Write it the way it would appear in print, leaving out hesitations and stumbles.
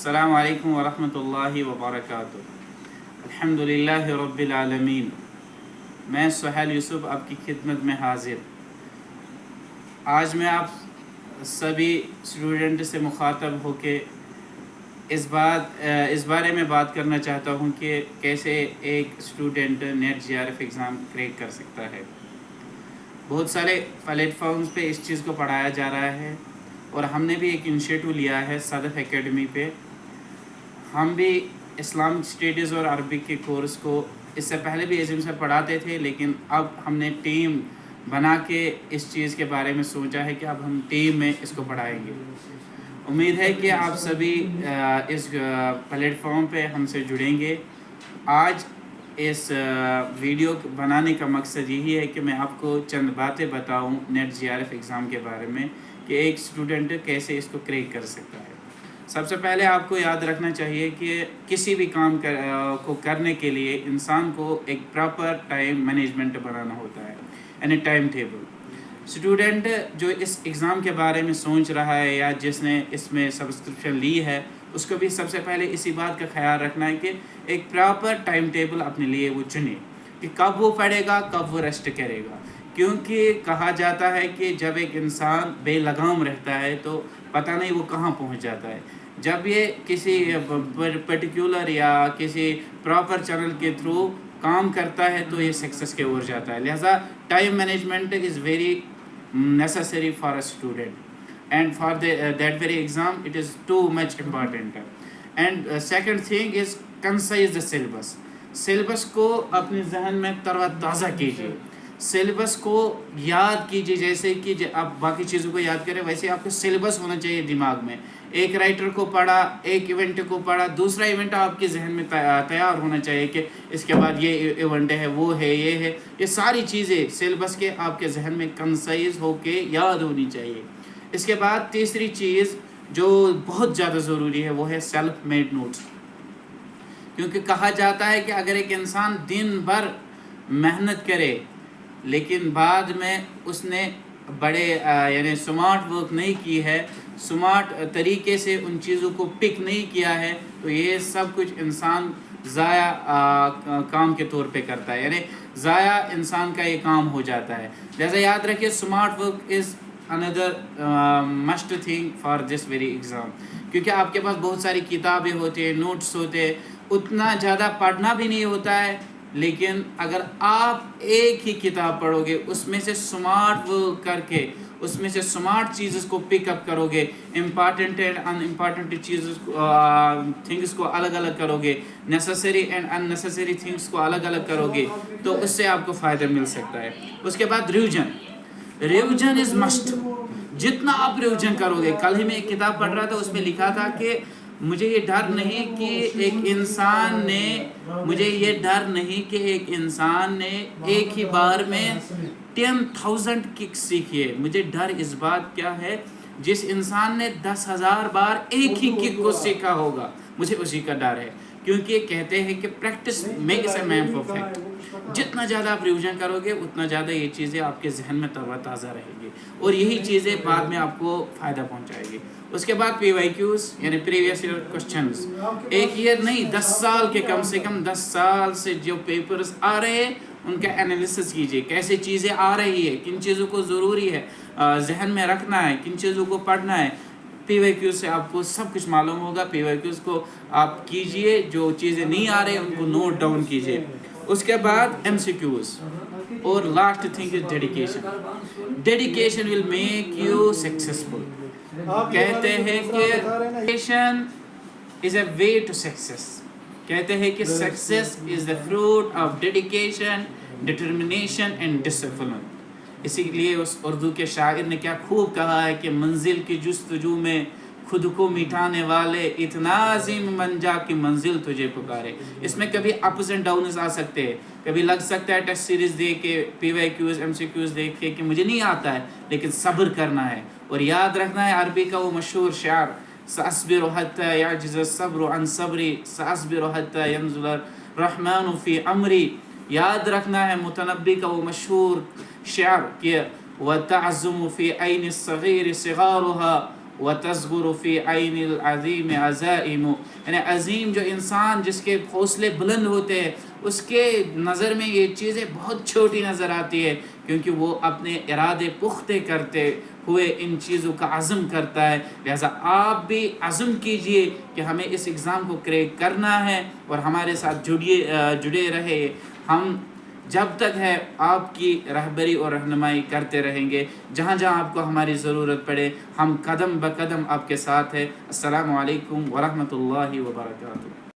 السلام علیکم ورحمۃ اللہ وبرکاتہ۔ الحمدللہ رب العالمین۔ میں سہیل یوسف آپ کی خدمت میں حاضر۔ آج میں آپ سبھی اسٹوڈنٹ سے مخاطب ہو کے اس بارے میں بات کرنا چاہتا ہوں کہ کیسے ایک اسٹوڈنٹ نیٹ جی آر ایف ایگزام کریک کر سکتا ہے۔ بہت سارے پلیٹ فارمز پہ اس چیز کو پڑھایا جا رہا ہے اور ہم نے بھی ایک انیشیٹو لیا ہے صدف اکیڈمی پہ۔ ہم بھی اسلامک اسٹڈیز اور عربک کے کورس کو اس سے پہلے بھی ایزم سے پڑھاتے تھے، لیکن اب ہم نے ٹیم بنا کے اس چیز کے بارے میں سوچا ہے کہ اب ہم ٹیم میں اس کو پڑھائیں گے۔ امید ہے کہ آپ سبھی اس پلیٹ فارم پہ ہم سے جڑیں گے۔ آج اس ویڈیو بنانے کا مقصد یہی ہے کہ میں آپ کو چند باتیں بتاؤں نیٹ جی آر ایف ایگزام کے بارے میں کہ ایک اسٹوڈنٹ کیسے اس کو کریک کر سکتا ہے۔ سب سے پہلے آپ کو یاد رکھنا چاہیے کہ کسی بھی کام کو کرنے کے لیے انسان کو ایک پراپر ٹائم مینجمنٹ بنانا ہوتا ہے، یعنی ٹائم ٹیبل۔ اسٹوڈنٹ جو اس ایگزام کے بارے میں سوچ رہا ہے یا جس نے اس میں سبسکرپشن لی ہے، اس کو بھی سب سے پہلے اسی بات کا خیال رکھنا ہے کہ ایک پراپر ٹائم ٹیبل اپنے لیے وہ چنے کہ کب وہ پڑھے گا، کب وہ ریسٹ کرے گا۔ کیونکہ کہا جاتا ہے کہ جب ایک انسان بے لگام رہتا ہے تو پتہ نہیں وہ کہاں پہنچ جاتا ہے۔ جب یہ کسی پرٹیکولر یا کسی پراپر چینل کے تھرو کام کرتا ہے تو یہ سکسیس کی اور جاتا ہے۔ لہٰذا time management is very necessary for a student and for that very exam it is too much important. And second thing is concise the syllabus. Syllabus کو اپنے ذہن میں تر و تازہ کیجیے، سیلیبس کو یاد کیجیے، جیسے کہ آپ باقی چیزوں کو یاد کریں ویسے آپ کو سیلیبس ہونا چاہیے دماغ میں۔ ایک رائٹر کو پڑھا، ایک ایونٹ کو پڑھا، دوسرا ایونٹ آپ کے ذہن میں تیار ہونا چاہیے کہ اس کے بعد یہ ایونٹ ہے، وہ ہے، یہ ہے، یہ ساری چیزیں سیلیبس کے آپ کے ذہن میں کنسائز ہو کے یاد ہونی چاہیے۔ اس کے بعد تیسری چیز جو بہت زیادہ ضروری ہے وہ ہے سیلف میڈ نوٹس، کیونکہ کہا جاتا ہے کہ اگر ایک انسان دن بھر محنت کرے لیکن بعد میں اس نے بڑے یعنی سمارٹ ورک نہیں کی ہے، سمارٹ طریقے سے ان چیزوں کو پک نہیں کیا ہے، تو یہ سب کچھ انسان ضائع کام کے طور پہ کرتا ہے، یعنی ضائع انسان کا یہ کام ہو جاتا ہے۔ لہذا یاد رکھیے smart work is another must thing for this very exam, کیونکہ آپ کے پاس بہت ساری کتابیں ہوتے ہیں، نوٹس ہوتے ہیں، اتنا زیادہ پڑھنا بھی نہیں ہوتا ہے، لیکن اگر آپ ایک ہی کتاب پڑھو گے اس میں سے سمارٹ ورک کر کے اس میں سے سمارٹ چیزز کو پک اپ کرو گے، important and in important chases things کو الگ الگ کرو گے، necessary and in necessary things کو الگ الگ کرو گے، تو اس سے آپ کو فائدہ مل سکتا ہے۔ اس کے بعد ریویژن از مسٹ۔ جتنا آپ ریویژن کرو گے، کل ہی میں ایک کتاب پڑھ رہا تھا، اس میں لکھا تھا کہ مجھے یہ ڈر نہیں کہ ایک انسان نے ایک ہی بار میں 10,000 کک سیکھی ہے۔ مجھے ڈر اس بات کیا ہے جس انسان نے 10,000 بار ایک ہی کک کو سیکھا ہوگا، مجھے اسی کا ڈر ہے، کیونکہ کہتے ہیں کہ practice makes a man perfect. جتنا زیادہ آپ ریویژن کرو گے اتنا زیادہ یہ چیزیں آپ کے ذہن میں تر و تازہ رہیں گی اور یہی چیزیں بعد میں آپ کو فائدہ پہنچائے گی۔ اس کے بعد پی وائی کیوز یعنی پریویس ایئر کوسچنز، ایک ایئر نہیں 10 سال کے کم سے کم 10 سال سے جو پیپرز آ رہے ہیں ان کا انالیسس کیجیے، کیسے چیزیں آ رہی ہے، کن چیزوں کو ضروری ہے ذہن میں رکھنا ہے، کن چیزوں کو پڑھنا ہے۔ پی وائی کیوز سے آپ کو سب کچھ معلوم ہوگا۔ پی وائی کیوز کو آپ کیجیے، جو چیزیں نہیں آ رہی ان کو نوٹ ڈاؤن کیجیے۔ اس کے بعد ایم سی کیوز، اور last thing is dedication will make you successful. کہتے ہیں کہ dedication is a way to success, کہتے ہیں کہ success is the fruit of dedication, determination and discipline. اسی لیے اس اردو کے شاعر نے کیا خوب کہا ہے کہ منزل کی جستجو میں خود کو مٹانے والے اتنا عظیم بن جا کہ منزل تجھے پکارے۔ اس میں کبھی اپس اینڈ ڈاؤنز آ سکتے ہیں، کبھی لگ سکتا ہے ٹیسٹ سیریز دیکھ کے، P Y Qs, M C Qs دیکھ کے کہ مجھے نہیں آتا ہے، لیکن صبر کرنا ہے اور یاد رکھنا ہے عربی کا وہ مشہور شعر سأصبر حتى يعجز الصبر عن صبري سأصبر حتى ينزل الرحمن في أمري۔ یاد رکھنا ہے متنبی کا وہ مشہور شعر کہ وَتَعْزُمُ فِي عَيْنِ الصَّغِيرِ صِغَارُهَا وَتَصْغُرُ فِي عَيْنِ الْعَظِيمِ عَزَائِمُ، یعنی عظیم جو انسان جس کے حوصلے بلند ہوتے ہیں اس کے نظر میں یہ چیزیں بہت چھوٹی نظر آتی ہے، کیونکہ وہ اپنے ارادے پختہ کرتے ہوئے ان چیزوں کا عزم کرتا ہے۔ لہٰذا آپ بھی عزم کیجئے کہ ہمیں اس ایگزام کو کریک کرنا ہے، اور ہمارے ساتھ جڑے رہے۔ ہم جب تک ہے آپ کی رہبری اور رہنمائی کرتے رہیں گے، جہاں جہاں آپ کو ہماری ضرورت پڑے ہم قدم بقدم آپ کے ساتھ ہیں۔ السلام علیکم ورحمۃ اللہ وبرکاتہ۔